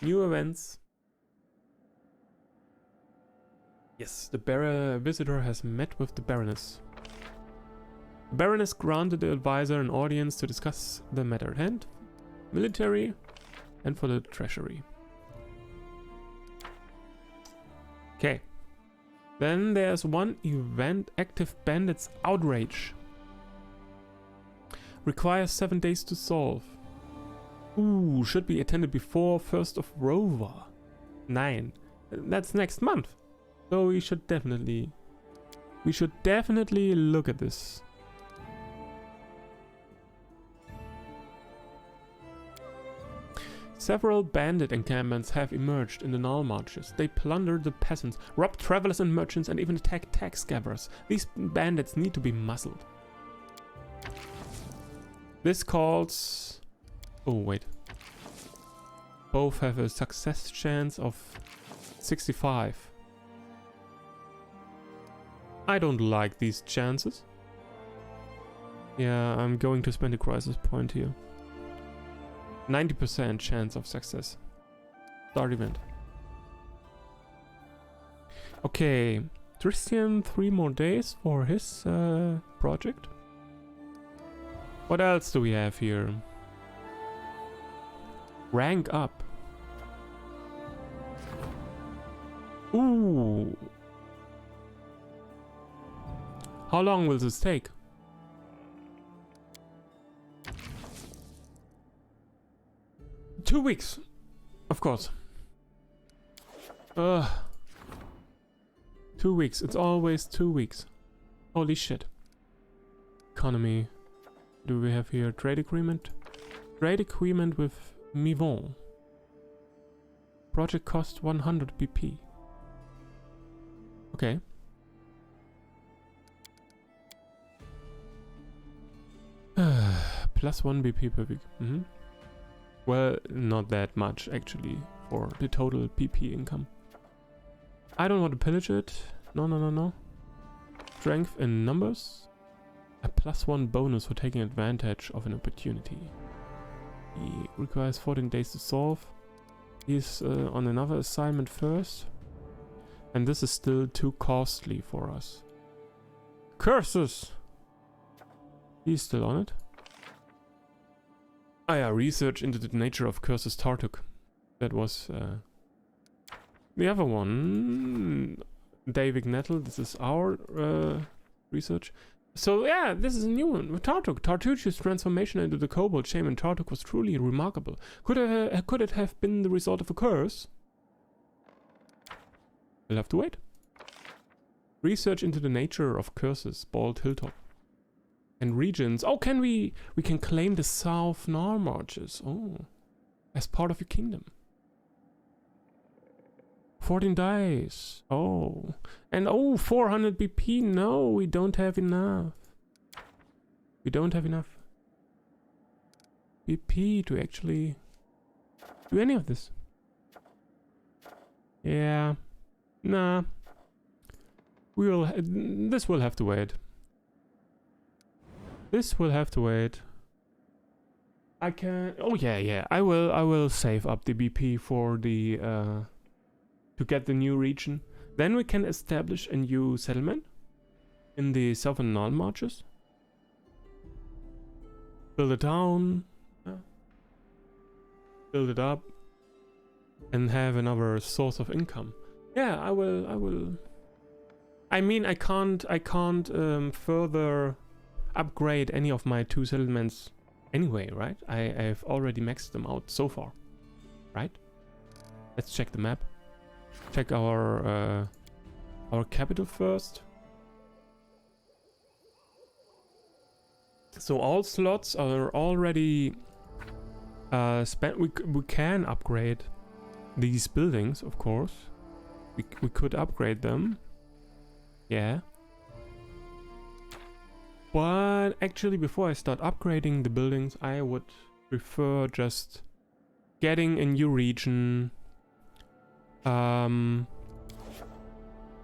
New events. Yes, the visitor has met with the Baroness. The Baroness granted the advisor an audience to discuss the matter at hand, military, and for the treasury. Okay. Then there's one event, active bandits outrage. Requires 7 days to solve. Ooh, should be attended before 1st of Rover. 9. That's next month. So we should definitely look at this. Several bandit encampments have emerged in the Null Marches. They plunder the peasants, rob travelers and merchants, and even attack tax gatherers. These bandits need to be muzzled. This calls... Oh, wait. Both have a success chance of 65. I don't like these chances. Yeah, I'm going to spend a crisis point here. 90% chance of success. Start event. Okay, Tristan, 3 more days for his project. What else do we have here? Rank up. Ooh. How long will this take? Two weeks, of course. 2 weeks. It's always 2 weeks. Holy shit. Economy. Do we have here trade agreement? Trade agreement with Mivon. Project cost 100 BP. Okay. Plus 1 BP per week. Well, not that much actually for the total PP income. I don't want to pillage it. No. Strength in numbers. A +1 bonus for taking advantage of an opportunity. He requires 14 days to solve. He's on another assignment first. And this is still too costly for us. Curses! He's still on it. Ah yeah, research into the nature of curses Tartuk. That was the other one. David Nettle, this is our research. So yeah, this is a new one. Tartuk. Tartucci's transformation into the kobold shaman Tartuk was truly remarkable. Could it have been the result of a curse? We'll have to wait. Research into the nature of curses, Bald Hilltop. And regions. Oh, we can claim the South Null Marches. Oh, as part of your kingdom. 14 dice. Oh, and 400 BP. No, we don't have enough. We don't have enough BP to actually do any of this. Yeah, nah. This will have to wait. This will have to wait. I can... Oh yeah. I will save up the BP for the... to get the new region. Then we can establish a new settlement in the Southern Null Marches. Build a town. Build it up. And have another source of income. Yeah, I will... I mean, I can't further... upgrade any of my 2 settlements anyway, right? I've already maxed them out so far, right? Let's check the map. Check our capital first. So all slots are already spent. We can upgrade these buildings, of course. We could upgrade them. Yeah. But actually, before I start upgrading the buildings, I would prefer just getting a new region,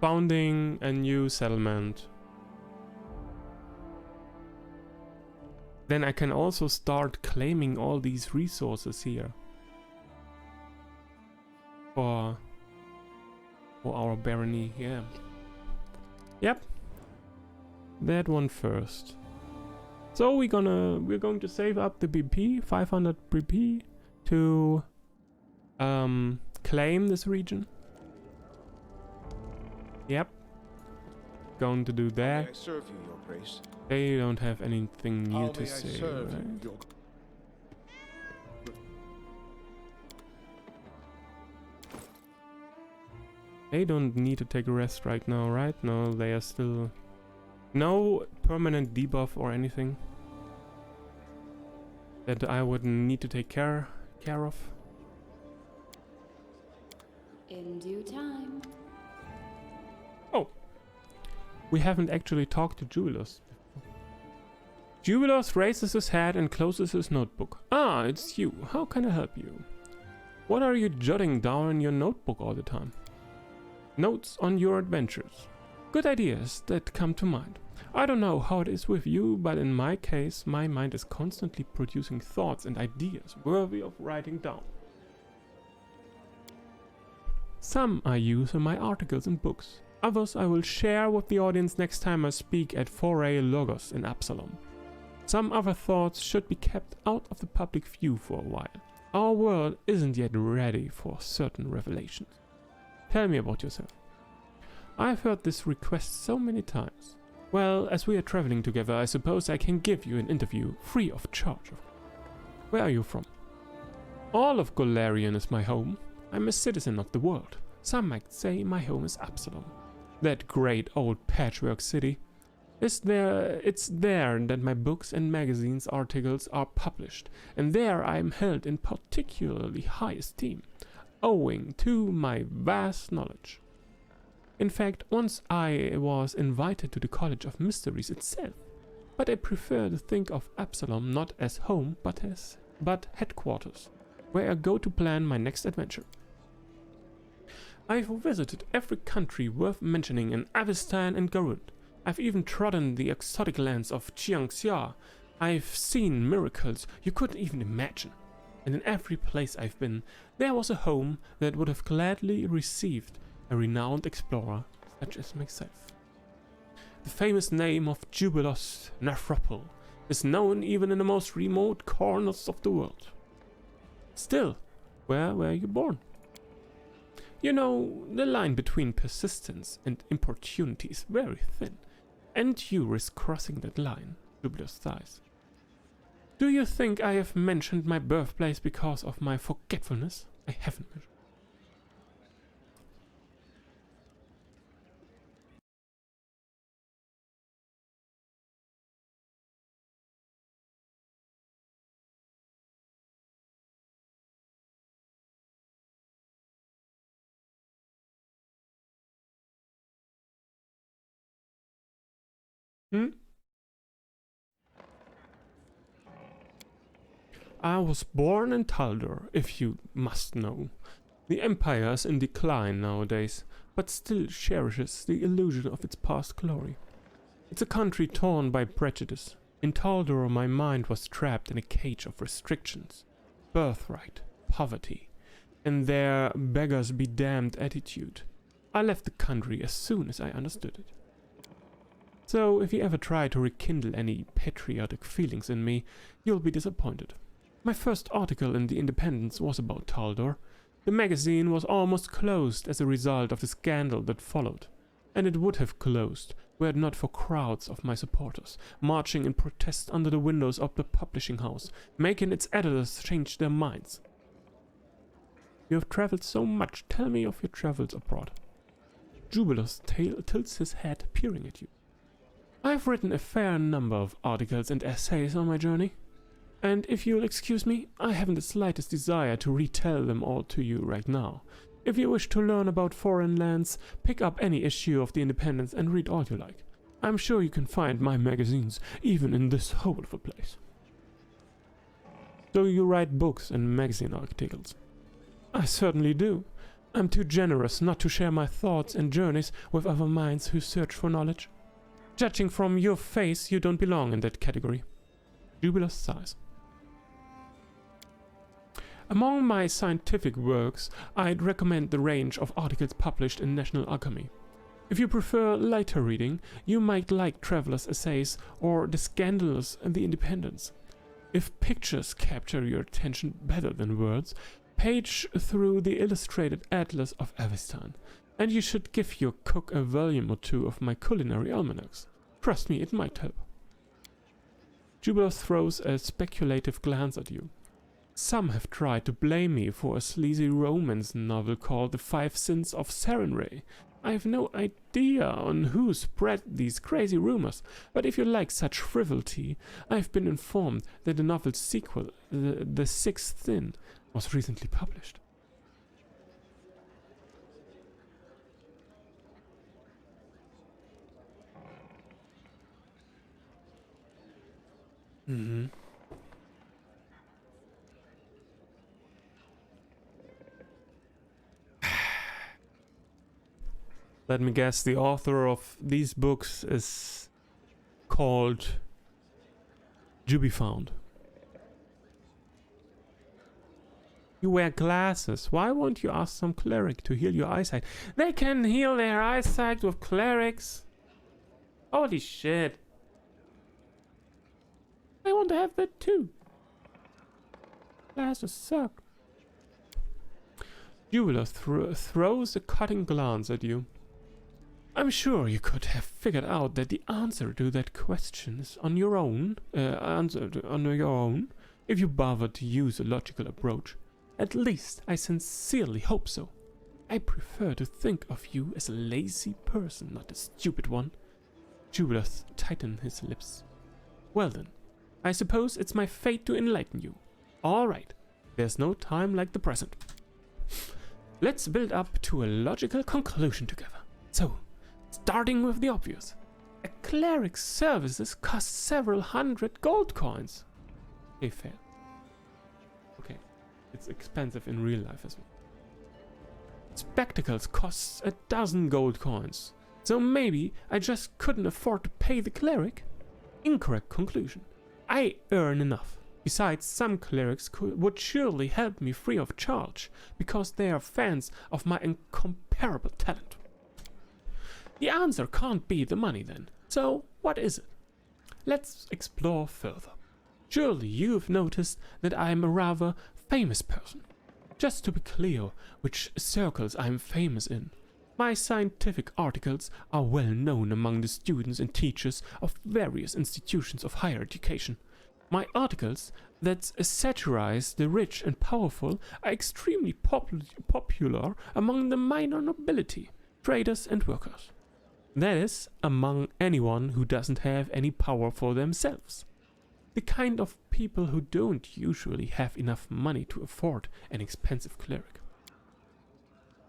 founding a new settlement. Then I can also start claiming all these resources here. for our barony. Yeah. Yep. That one first. So we're going to save up the BP, 500 BP, to claim this region. Yep. Going to do that. I serve you, your grace. They don't have anything new How to may I say, serve right? you, your... They don't need to take a rest right now, right? No, they are still... No permanent debuff or anything that I would need to take care of. In due time. Oh, we haven't actually talked to Jubilos. Jubilos raises his head and closes his notebook. Ah, it's you. How can I help you? What are you jotting down in your notebook all the time? Notes on your adventures. Good ideas that come to mind. I don't know how it is with you, but in my case, my mind is constantly producing thoughts and ideas worthy of writing down. Some I use in my articles and books. Others I will share with the audience next time I speak at Foray Logos in Absalom. Some other thoughts should be kept out of the public view for a while. Our world isn't yet ready for certain revelations. Tell me about yourself. I've heard this request so many times. Well, as we are traveling together, I suppose I can give you an interview free of charge. Where are you from? All of Golarion is my home. I'm a citizen of the world. Some might say my home is Absalom. That great old patchwork city. It's there that my books and magazines articles are published, and there I am held in particularly high esteem, owing to my vast knowledge. In fact, once I was invited to the College of Mysteries itself, but I prefer to think of Absalom not as home, but headquarters, where I go to plan my next adventure. I've visited every country worth mentioning in Avestan and Garund. I've even trodden the exotic lands of Jiangxia. I've seen miracles you couldn't even imagine. And in every place I've been, there was a home that would have gladly received a renowned explorer such as myself. The famous name of Jubilos Nephropol is known even in the most remote corners of the world. Still, where were you born? You know, the line between persistence and importunity is very thin, and you risk crossing that line, Jubilos sighs. Do you think I have mentioned my birthplace because of my forgetfulness? I haven't mentioned. I was born in Taldor, if you must know. The empire is in decline nowadays, but still cherishes the illusion of its past glory. It's a country torn by prejudice. In Taldor, my mind was trapped in a cage of restrictions, birthright, poverty, and their beggars be damned attitude. I left the country as soon as I understood it. So, if you ever try to rekindle any patriotic feelings in me, you'll be disappointed. My first article in The Independence was about Taldor. The magazine was almost closed as a result of the scandal that followed, and it would have closed were it not for crowds of my supporters marching in protest under the windows of the publishing house, making its editors change their minds. You have traveled so much, tell me of your travels abroad. Jubilos tilts his head, peering at you. I've written a fair number of articles and essays on my journey, and if you'll excuse me, I haven't the slightest desire to retell them all to you right now. If you wish to learn about foreign lands, pick up any issue of The Independence and read all you like. I'm sure you can find my magazines even in this hole of a place. So you write books and magazine articles? I certainly do. I'm too generous not to share my thoughts and journeys with other minds who search for knowledge. Judging from your face, you don't belong in that category. Jubilos sighs. Among my scientific works, I'd recommend the range of articles published in National Alchemy. If you prefer lighter reading, you might like Traveler's Essays or The Scandalous and the Independence. If pictures capture your attention better than words, page through the illustrated Atlas of Avestan, and you should give your cook a volume or two of my culinary almanacs. Trust me, it might help. Jubilos throws a speculative glance at you. Some have tried to blame me for a sleazy romance novel called The Five Sins of Sarenrae. I have no idea on who spread these crazy rumors, but if you like such frivolity, I've been informed that the novel's sequel, The Sixth Sin, was recently published. Mm-hmm. Let me guess, the author of these books is called Jubifound. You wear glasses. Why won't you ask some cleric to heal your eyesight? They can heal their eyesight with clerics. Holy shit. I want to have that too. Glasses suck. Jubiler throws a cutting glance at you. I'm sure you could have figured out that the answer to that question is on your own, if you bothered to use a logical approach. At least I sincerely hope so. I prefer to think of you as a lazy person, not a stupid one. Jubiler tightened his lips. Well then, I suppose it's my fate to enlighten you. All right, there's no time like the present. Let's build up to a logical conclusion together. So, starting with the obvious. A cleric's services cost several hundred gold coins. Okay, fair. Okay, it's expensive in real life as well. Spectacles costs 12 gold coins. So maybe I just couldn't afford to pay the cleric? Incorrect conclusion. I earn enough. Besides, some clerics would surely help me free of charge, because they are fans of my incomparable talent. The answer can't be the money then. So, what is it? Let's explore further. Surely you've noticed that I'm a rather famous person. Just to be clear which circles I'm famous in. My scientific articles are well known among the students and teachers of various institutions of higher education. My articles that satirize the rich and powerful are extremely popular among the minor nobility, traders and workers. That is, among anyone who doesn't have any power for themselves. The kind of people who don't usually have enough money to afford an expensive cleric.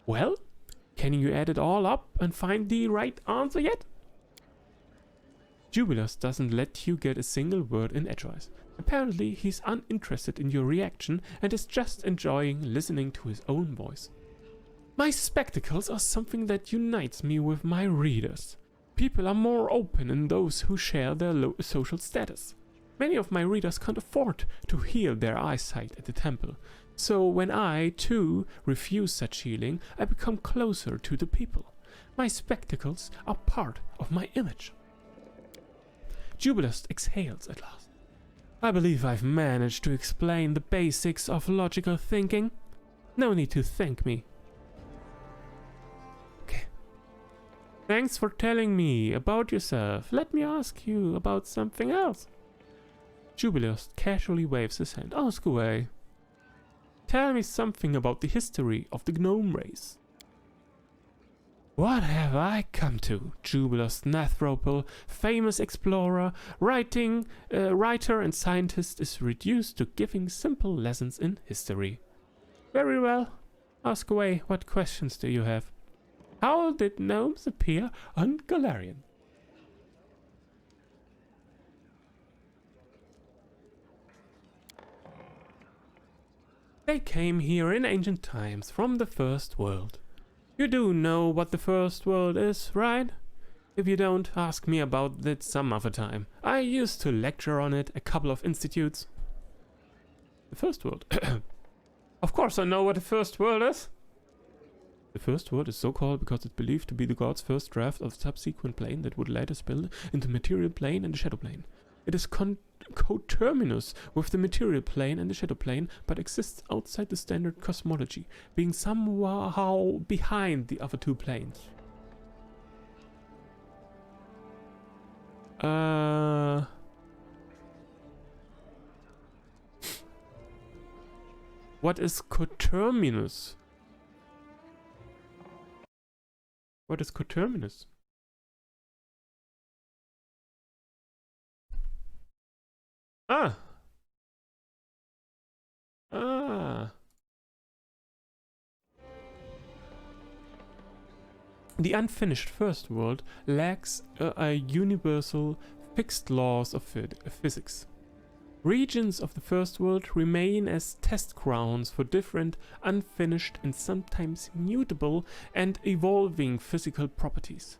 Well, can you add it all up and find the right answer yet? Jubilos doesn't let you get a single word in edgewise. Apparently, he's uninterested in your reaction and is just enjoying listening to his own voice. My spectacles are something that unites me with my readers. People are more open in those who share their low social status. Many of my readers can't afford to heal their eyesight at the temple, so when I, too, refuse such healing, I become closer to the people. My spectacles are part of my image. Jubilos exhales at last. I believe I've managed to explain the basics of logical thinking. No need to thank me. Thanks for telling me about yourself. Let me ask you about something else. Jubilos casually waves his hand. Ask away. Tell me something about the history of the gnome race. What have I come to? Jubilos Nathropal, famous explorer, writer and scientist, is reduced to giving simple lessons in history. Very well. Ask away. What questions do you have? How did gnomes appear on Galarian? They came here in ancient times from the First World. You do know what the First World is, right? If you don't, ask me about it some other time. I used to lecture on it a couple of institutes. The First World. Of course I know what the first world is. The first world is so called because it's believed to be the god's first draft of the subsequent plane that would later spill into the material plane and the shadow plane. It is coterminous with the material plane and the shadow plane, but exists outside the standard cosmology, being somehow behind the other two planes. What is coterminous? What is coterminous? Ah. The unfinished first world lacks a universal fixed laws of physics. Regions of the first world remain as test grounds for different, unfinished and sometimes mutable and evolving physical properties.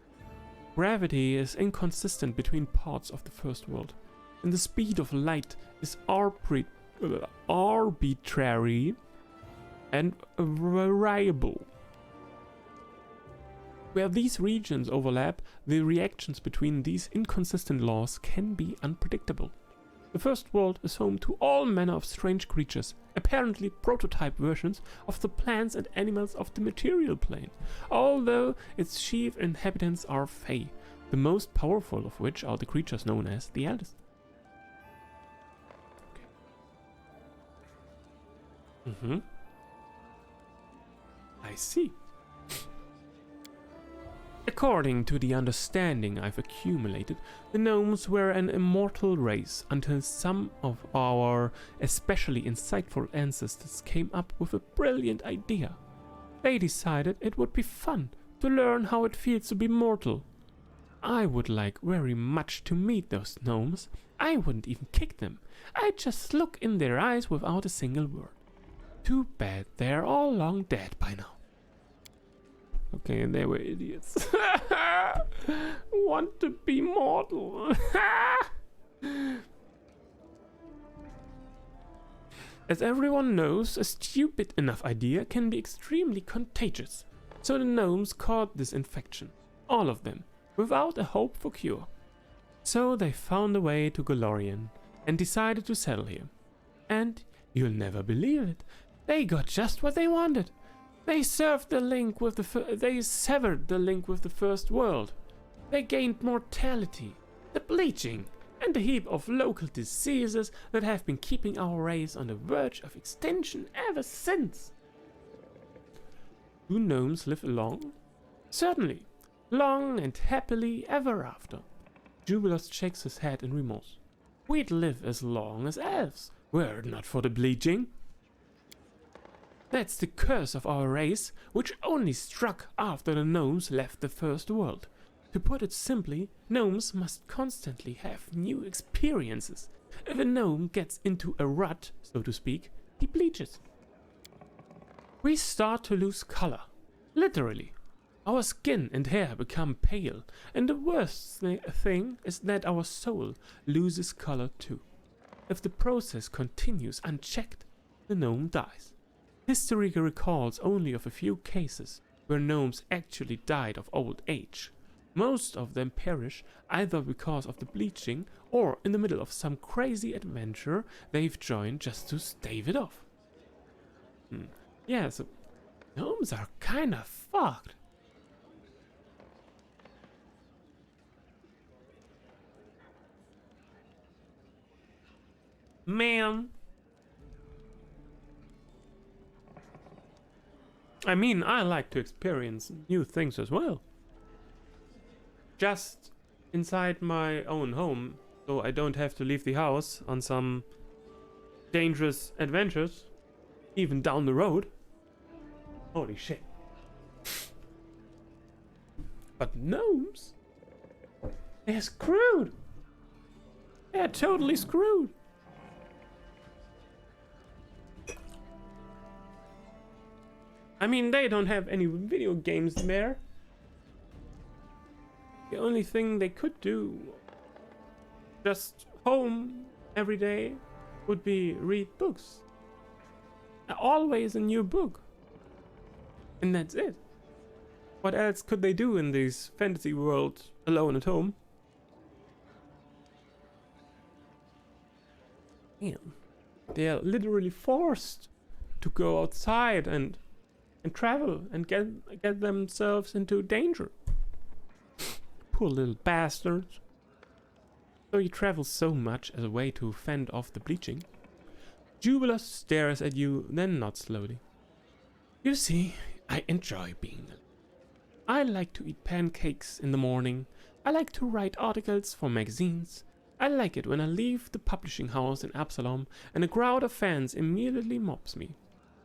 Gravity is inconsistent between parts of the first world, and the speed of light is arbitrary and variable. Where these regions overlap, the reactions between these inconsistent laws can be unpredictable. The first world is home to all manner of strange creatures, apparently prototype versions of the plants and animals of the material plane, although its chief inhabitants are Fae, the most powerful of which are the creatures known as the Eldest. Okay. I see. According to the understanding I've accumulated, the gnomes were an immortal race until some of our especially insightful ancestors came up with a brilliant idea. They decided it would be fun to learn how it feels to be mortal. I would like very much to meet those gnomes. I wouldn't even kick them. I'd just look in their eyes without a single word. Too bad they're all long dead by now. Okay, and they were idiots. Want to be mortal. As everyone knows, a stupid enough idea can be extremely contagious. So the gnomes caught this infection. All of them. Without a hope for cure. So they found a way to Golarion and decided to settle here. And you'll never believe it. They got just what they wanted. They severed the link with the first world. They gained mortality, the bleaching, and a heap of local diseases that have been keeping our race on the verge of extinction ever since. Do gnomes live long? Certainly. Long and happily ever after. Jubilos shakes his head in remorse. We'd live as long as elves, were it not for the bleaching. That's the curse of our race, which only struck after the gnomes left the first world. To put it simply, gnomes must constantly have new experiences. If a gnome gets into a rut, so to speak, he bleaches. We start to lose color, literally. Our skin and hair become pale, and the worst thing is that our soul loses color too. If the process continues unchecked, the gnome dies. History recalls only of a few cases where gnomes actually died of old age. Most of them perish either because of the bleaching or in the middle of some crazy adventure they've joined just to stave it off. Yeah, so gnomes are kinda fucked. Man. I mean, I like to experience new things as well. Just inside my own home, so I don't have to leave the house on some dangerous adventures, even down the road. Holy shit. But gnomes? They're screwed. They're totally screwed. I mean, they don't have any video games there. The only thing they could do, just home every day, would be read books. Always a new book. And that's it. What else could they do in this fantasy world alone at home? Damn. They are literally forced to go outside and travel and get themselves into danger. Poor little bastards. So he travels so much as a way to fend off the bleaching. Jubiler stares at you, then nods slowly. You see, I enjoy being alone. I like to eat pancakes in the morning. I like to write articles for magazines. I like it when I leave the publishing house in Absalom and a crowd of fans immediately mobs me.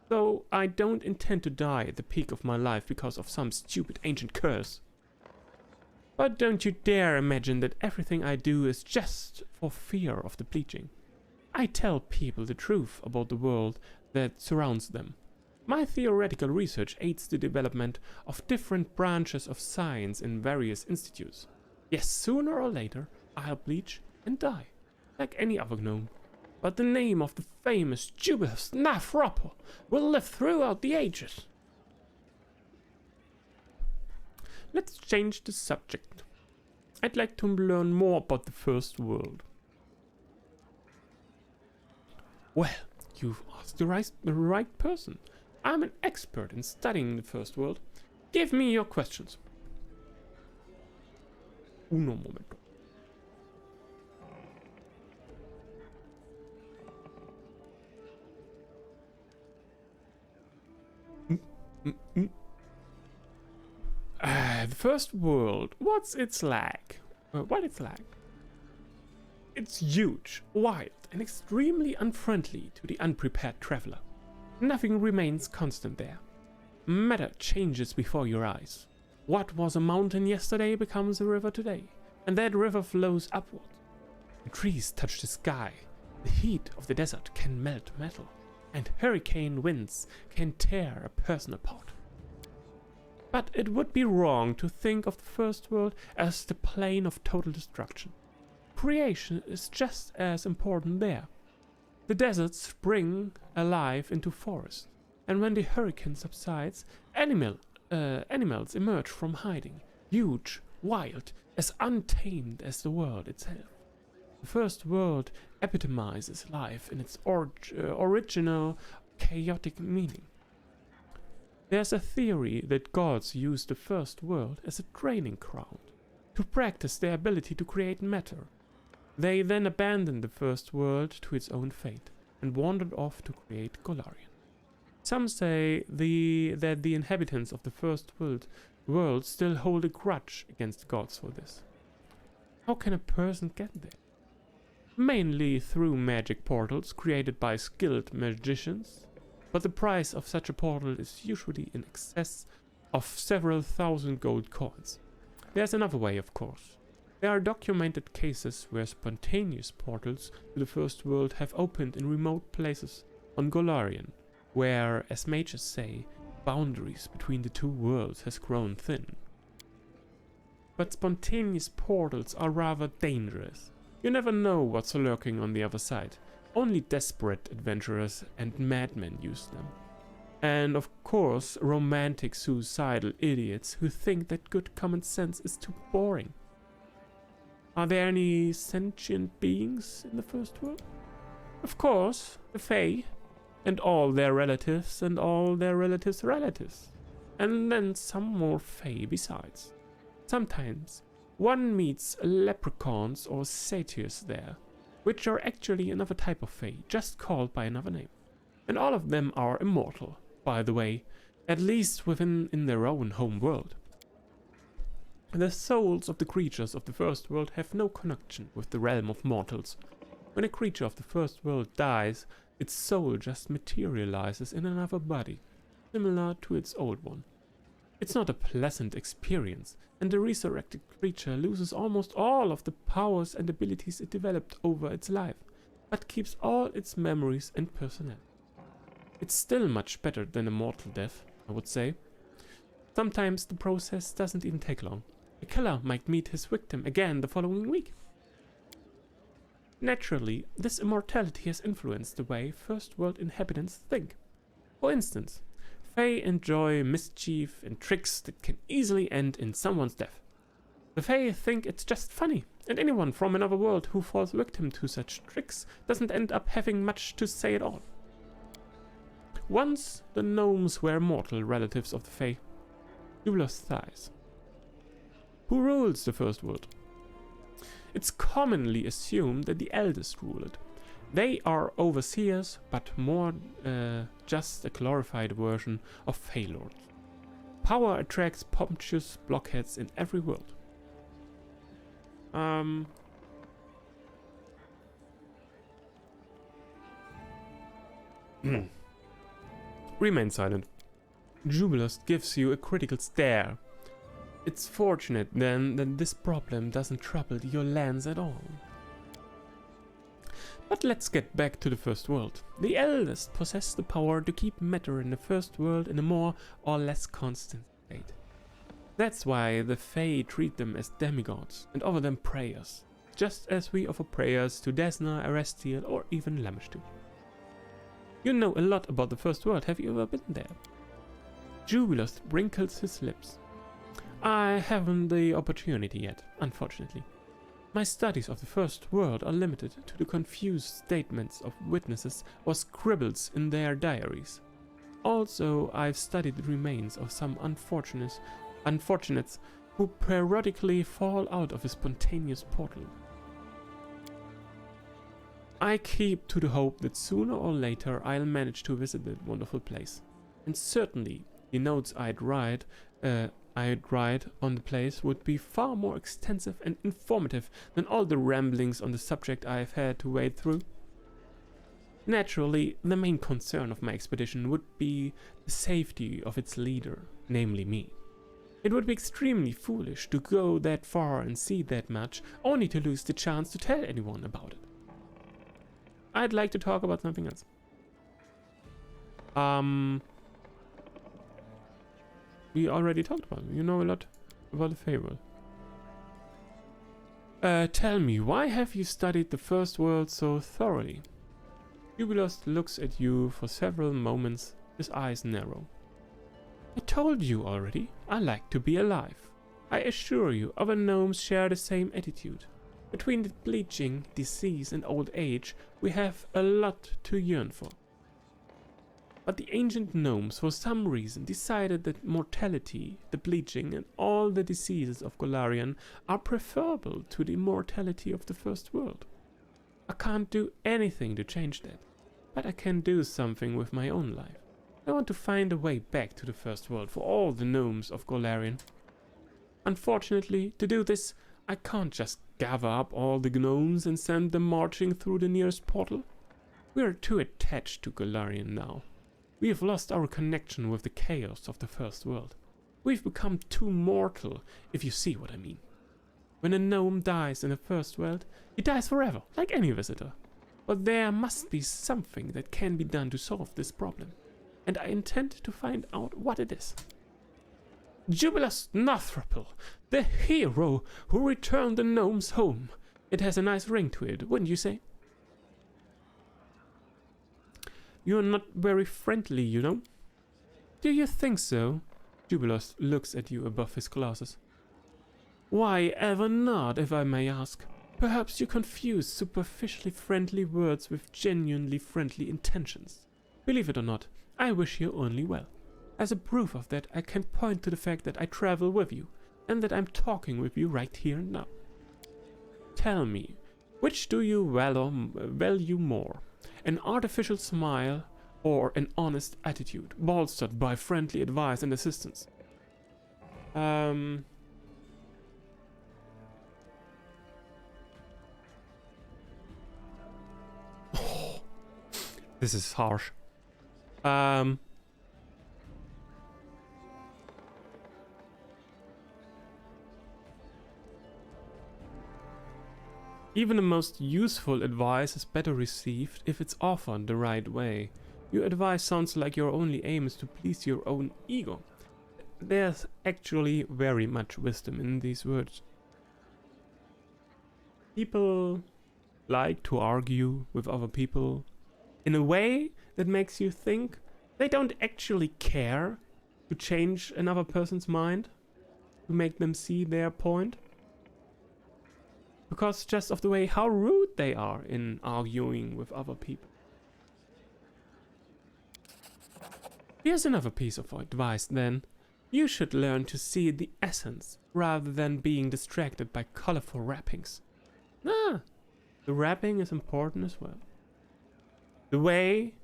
Though I don't intend to die at the peak of my life because of some stupid ancient curse. But don't you dare imagine that everything I do is just for fear of the bleaching. I tell people the truth about the world that surrounds them. My theoretical research aids the development of different branches of science in various institutes. Yes, sooner or later, I'll bleach and die, like any other gnome. But the name of the famous Jubileus Nafropper will live throughout the ages. Let's change the subject. I'd like to learn more about the first world. Well, you've asked the right person. I'm an expert in studying the first world. Give me your questions. Uno momento. The first world. What's its like? What it's like? It's huge, wild, and extremely unfriendly to the unprepared traveler. Nothing remains constant there. Matter changes before your eyes. What was a mountain yesterday becomes a river today, and that river flows upward. The trees touch the sky. The heat of the desert can melt metal, and hurricane winds can tear a person apart. But it would be wrong to think of the first world as the plane of total destruction. Creation is just as important there. The deserts spring alive into forests, and when the hurricane subsides, animals emerge from hiding, huge, wild, as untamed as the world itself. The first world epitomizes life in its original, chaotic meaning. There's a theory that gods used the first world as a training ground, to practice their ability to create matter. They then abandoned the first world to its own fate, and wandered off to create Golarion. Some say that the inhabitants of the first world still hold a grudge against the gods for this. How can a person get there? Mainly through magic portals created by skilled magicians, but the price of such a portal is usually in excess of several thousand gold coins. There's another way, of course. There are documented cases where spontaneous portals to the first world have opened in remote places on Golarion, where, as mages say, boundaries between the two worlds has grown thin. But spontaneous portals are rather dangerous. You never know what's lurking on the other side. Only desperate adventurers and madmen use them. And of course, romantic suicidal idiots who think that good common sense is too boring. Are there any sentient beings in the first world? Of course, the Fae, and all their relatives and all their relatives' relatives. And then some more Fae besides. Sometimes one meets leprechauns or satyrs there, which are actually another type of Fae, just called by another name. And all of them are immortal, by the way, at least in their own home world. The souls of the creatures of the first world have no connection with the realm of mortals. When a creature of the first world dies, its soul just materializes in another body, similar to its old one. It's not a pleasant experience, and the resurrected creature loses almost all of the powers and abilities it developed over its life, but keeps all its memories and personality. It's still much better than a mortal death, I would say. Sometimes the process doesn't even take long. A killer might meet his victim again the following week. Naturally, this immortality has influenced the way first world inhabitants think. For instance, Fae enjoy mischief and tricks that can easily end in someone's death. The Fae think it's just funny, and anyone from another world who falls victim to such tricks doesn't end up having much to say at all. Once the gnomes were mortal relatives of the Fae. Jubilos sighs. Who rules the first world? It's commonly assumed that the eldest rule it. They are overseers, but more just a glorified version of Fae Lords. Power attracts pompous blockheads in every world. Remain silent. Jubilos gives you a critical stare. It's fortunate then that this problem doesn't trouble your lands at all. But let's get back to the first world. The eldest possess the power to keep matter in the first world in a more or less constant state. That's why the Fae treat them as demigods and offer them prayers, just as we offer prayers to Desna, Arestiel, or even Lameshtu. You know a lot about the first world, have you ever been there? Jubilos wrinkles his lips. I haven't the opportunity yet, unfortunately. My studies of the first world are limited to the confused statements of witnesses or scribbles in their diaries. Also, I've studied the remains of some unfortunates who periodically fall out of a spontaneous portal. I keep to the hope that sooner or later I'll manage to visit that wonderful place. And certainly, the notes I'd write on the place would be far more extensive and informative than all the ramblings on the subject I've had to wade through. Naturally, the main concern of my expedition would be the safety of its leader, namely me. It would be extremely foolish to go that far and see that much, only to lose the chance to tell anyone about it. I'd like to talk about something else. We already talked about it. You know a lot about the Fable. Tell me, why have you studied the first world so thoroughly? Jubilos looks at you for several moments, his eyes narrow. I told you already, I like to be alive. I assure you, other gnomes share the same attitude. Between the bleaching, disease, and old age, we have a lot to yearn for. But the ancient gnomes, for some reason, decided that mortality, the bleaching, and all the diseases of Golarion are preferable to the immortality of the first world. I can't do anything to change that, but I can do something with my own life. I want to find a way back to the first world for all the gnomes of Golarion. Unfortunately, to do this, I can't just gather up all the gnomes and send them marching through the nearest portal. We are too attached to Golarion now. We have lost our connection with the chaos of the first world. We've become too mortal, if you see what I mean. When a gnome dies in the first world, he dies forever, like any visitor. But there must be something that can be done to solve this problem, and I intend to find out what it is. Jubilos Nothrapel, the hero who returned the gnomes home. It has a nice ring to it, wouldn't you say? You're not very friendly, you know. Do you think so? Jubilos looks at you above his glasses. Why ever not, if I may ask? Perhaps you confuse superficially friendly words with genuinely friendly intentions. Believe it or not, I wish you only well. As a proof of that, I can point to the fact that I travel with you, and that I'm talking with you right here and now. Tell me, which do you value more? An artificial smile or an honest attitude, bolstered by friendly advice and assistance? This is harsh. Even the most useful advice is better received if it's offered the right way. Your advice sounds like your only aim is to please your own ego. There's actually very much wisdom in these words. People like to argue with other people in a way that makes you think They don't actually care to change another person's mind, to make them see their point. Because just of the way how rude they are in arguing with other people. Here's another piece of advice then. You should learn to see the essence rather than being distracted by colorful wrappings. The wrapping is important as well. The way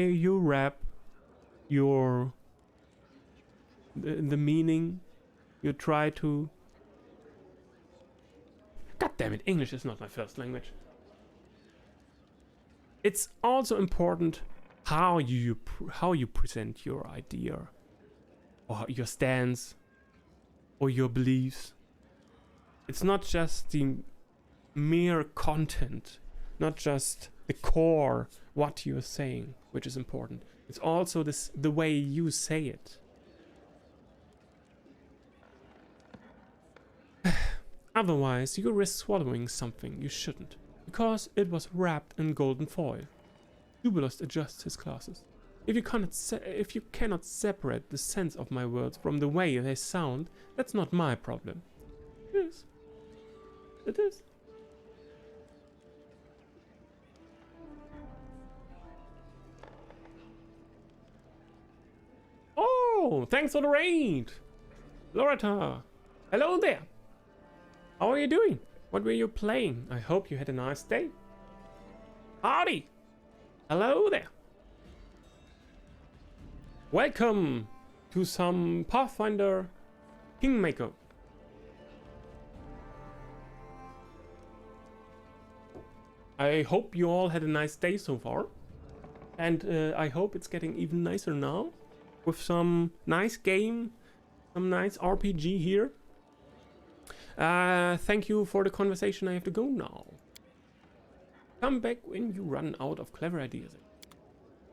you wrap your the meaning you try to. God damn it, English is not my first language. It's also important how you present your idea, or your stance, or your beliefs. It's not just the mere content, not just the core, what you're saying, which is important. It's also the way you say it. Otherwise, you risk swallowing something you shouldn't, because it was wrapped in golden foil. Dubious adjusts his glasses. If you cannot separate the sense of my words from the way they sound, that's not my problem. It is. It is. Oh, thanks for the raid, Loretta. Hello there. How are you doing? What were you playing? I hope you had a nice day. Howdy. Hello there. Welcome to some Pathfinder Kingmaker. I hope you all had a nice day so far. And I hope it's getting even nicer now. With some nice game, some nice RPG here. Thank you for the conversation. I have to go now. Come back when you run out of clever ideas.